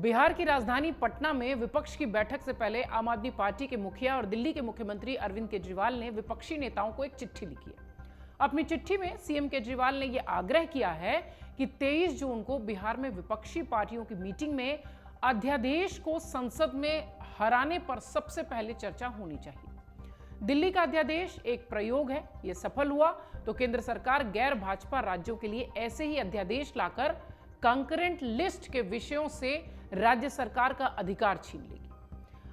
बिहार की राजधानी पटना में विपक्ष की बैठक से पहले आम आदमी पार्टी के मुखिया और दिल्ली के मुख्यमंत्री अरविंद केजरीवाल ने विपक्षी नेताओं को एक चिट्ठी लिखी है। अपनी चिट्ठी में सीएम केजरीवाल ने यह आग्रह किया है कि 23 जून को बिहार में विपक्षी पार्टियों की मीटिंग में अध्यादेश को संसद में हराने पर सबसे पहले चर्चा होनी चाहिए। दिल्ली का अध्यादेश एक प्रयोग है, यह सफल हुआ तो केंद्र सरकार गैर भाजपा राज्यों के लिए ऐसे ही अध्यादेश लाकर कंकरेंट लिस्ट के विषयों से राज्य सरकार का अधिकार छीन लेगी।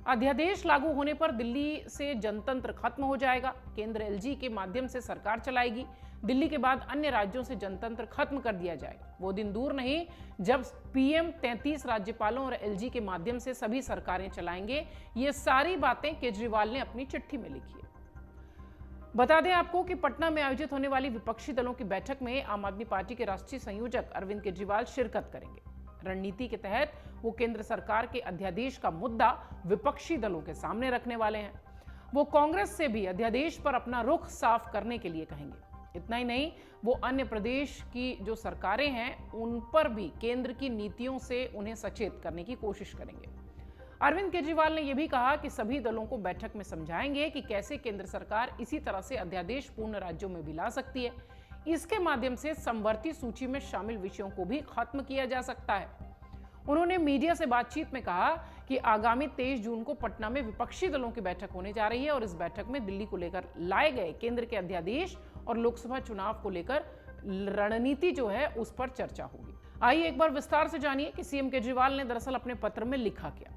अध्यादेश लागू होने पर दिल्ली से जनतंत्र खत्म हो जाएगा। केंद्र एलजी के माध्यम से सरकार चलाएगी। दिल्ली के बाद अन्य राज्यों से जनतंत्र खत्म कर दिया जाएगा। वो दिन दूर नहीं जब पीएम 33 राज्यपालों और एलजी के माध्यम से सभी सरकारें चलाएंगे। ये सारी बातें केजरीवाल ने अपनी चिट्ठी में लिखी है। बता दें आपको कि पटना में आयोजित होने वाली विपक्षी दलों की बैठक में आम आदमी पार्टी के राष्ट्रीय संयोजक अरविंद केजरीवाल शिरकत करेंगे। रणनीति के तहत वो केंद्र सरकार के अध्यादेश का मुद्दा विपक्षी दलों के सामने रखने वाले हैं। वो कांग्रेस से भी अध्यादेश पर अपना रुख साफ करने के लिए कहेंगे। इतना ही नहीं, वो अन्य प्रदेश की जो सरकारें हैं उन पर भी केंद्र की नीतियों से उन्हें सचेत करने की कोशिश करेंगे। अरविंद केजरीवाल ने यह भी कहा कि सभी दलों को बैठक में समझाएंगे कि कैसे केंद्र सरकार इसी तरह से अध्यादेश पूर्ण राज्यों में भी ला सकती है। इसके माध्यम से समवर्ती सूची में शामिल विषयों को भी खत्म किया जा सकता है। उन्होंने मीडिया से बातचीत में कहा कि आगामी 23 जून को पटना में विपक्षी दलों की बैठक होने जा रही है और इस बैठक में दिल्ली को लेकर लाए गए केंद्र के अध्यादेश और लोकसभा चुनाव को लेकर रणनीति जो है उस पर चर्चा होगी। आइए एक बार विस्तार से जानिए कि सीएम केजरीवाल ने दरअसल अपने पत्र में लिखा क्या।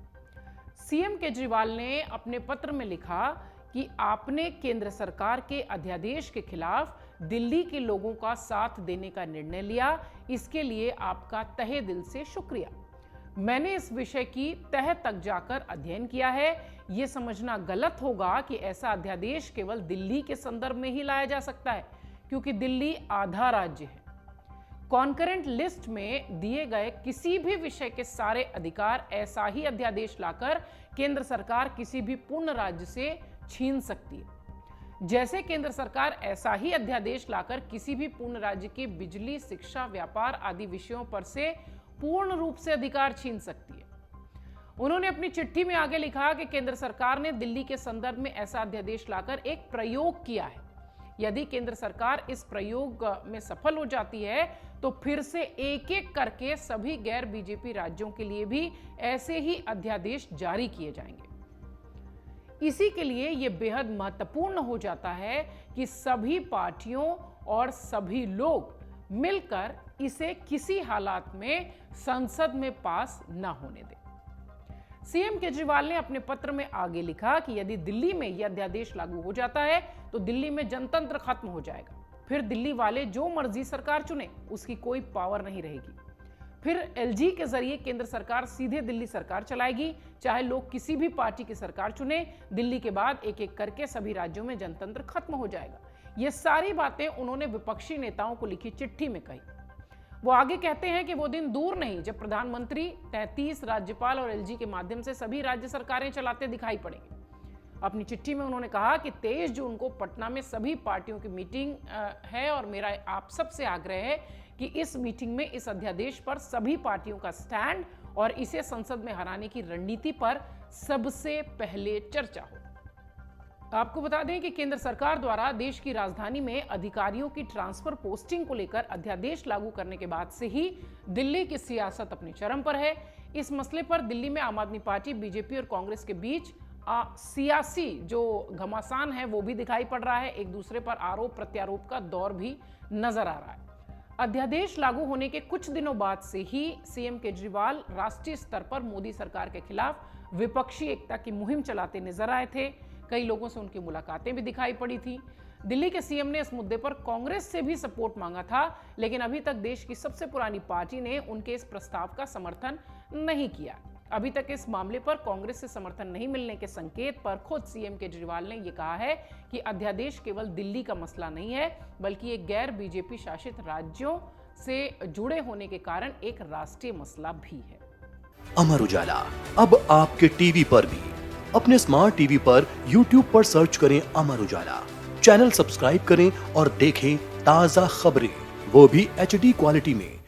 सीएम केजरीवाल ने अपने पत्र में लिखा कि आपने केंद्र सरकार के अध्यादेश के खिलाफ दिल्ली के लोगों का साथ देने का निर्णय लिया। इसके लिए आपका तहे दिल से शुक्रिया। मैंने इस विषय की तह तक जाकर अध्ययन किया है। यह समझना गलत होगा कि ऐसा अध्यादेश केवल दिल्ली के संदर्भ में ही लाया जा सकता है, क्योंकि दिल्ली आधा राज्य है। कॉन्करेंट लिस्ट में दिए गए किसी भी विषय के सारे अधिकार ऐसा ही अध्यादेश लाकर केंद्र सरकार किसी भी पूर्ण राज्य से छीन सकती है। जैसे केंद्र सरकार ऐसा ही अध्यादेश लाकर किसी भी पूर्ण राज्य के बिजली, शिक्षा, व्यापार आदि विषयों पर से पूर्ण रूप से अधिकार छीन सकती है। उन्होंने अपनी चिट्ठी में आगे लिखा कि केंद्र सरकार ने दिल्ली के संदर्भ में ऐसा अध्यादेश लाकर एक प्रयोग किया है। यदि केंद्र सरकार इस प्रयोग में सफल हो जाती है तो फिर से एक एक करके सभी गैर बीजेपी राज्यों के लिए भी ऐसे ही अध्यादेश जारी किए जाएंगे। इसी के लिए यह बेहद महत्वपूर्ण हो जाता है कि सभी पार्टियों और सभी लोग मिलकर इसे किसी हालात में संसद में पास न होने दें। सीएम केजरीवाल ने अपने पत्र में आगे लिखा कि यदि दिल्ली में यह अध्यादेश लागू हो जाता है तो दिल्ली में जनतंत्र खत्म हो जाएगा। फिर दिल्ली वाले जो मर्जी सरकार चुने उसकी कोई पावर नहीं रहेगी। फिर एलजी के जरिए केंद्र सरकार सीधे दिल्ली सरकार चलाएगी। चाहे लोग किसी भी पार्टी की सरकार चुने, दिल्ली के बाद एक एक करके सभी राज्यों में जनतंत्र खत्म हो जाएगा। ये सारी बातें उन्होंने विपक्षी नेताओं को लिखी चिट्ठी में कही। वो आगे कहते हैं कि वो दिन दूर नहीं जब प्रधानमंत्री 33 राज्यपाल और एलजी के माध्यम से सभी राज्य सरकारें चलाते दिखाई पड़ेंगे। अपनी चिट्ठी में उन्होंने कहा कि 23 जून को पटना में सभी पार्टियों की मीटिंग है और मेरा आप सबसे आग्रह है कि इस मीटिंग में इस अध्यादेश पर सभी पार्टियों का स्टैंड और इसे संसद में हराने की रणनीति पर सबसे पहले चर्चा हो। आपको बता दें कि केंद्र सरकार द्वारा देश की राजधानी में अधिकारियों की ट्रांसफर पोस्टिंग को लेकर अध्यादेश लागू करने के बाद से ही दिल्ली की सियासत अपने चरम पर है। इस मसले पर दिल्ली में आम आदमी पार्टी, बीजेपी और कांग्रेस के बीच सियासी जो घमासान है वो भी दिखाई पड़ रहा है। एक दूसरे पर आरोप प्रत्यारोप का दौर भी नजर आ रहा है। अध्यादेश लागू होने के कुछ दिनों बाद से ही सीएम केजरीवाल राष्ट्रीय स्तर पर मोदी सरकार के खिलाफ विपक्षी एकता की मुहिम चलाते नजर आए थे। कई लोगों से उनकी मुलाकातें भी दिखाई पड़ी थी। दिल्ली के सीएम ने इस मुद्दे पर कांग्रेस से भी सपोर्ट मांगा था, लेकिन अभी तक देश की सबसे पुरानी पार्टी ने उनके इस प्रस्ताव का समर्थन नहीं किया। अभी तक इस मामले पर कांग्रेस से समर्थन नहीं मिलने के संकेत पर खुद सीएम केजरीवाल ने यह कहा है कि अध्यादेश केवल दिल्ली का मसला नहीं है, बल्कि ये गैर बीजेपी शासित राज्यों से जुड़े होने के कारण एक राष्ट्रीय मसला भी है। अमर उजाला अब आपके टीवी पर भी। अपने स्मार्ट टीवी पर YouTube पर सर्च करें अमर उजाला, चैनल सब्सक्राइब करें और देखें ताजा खबरें, वो भी HD क्वालिटी में।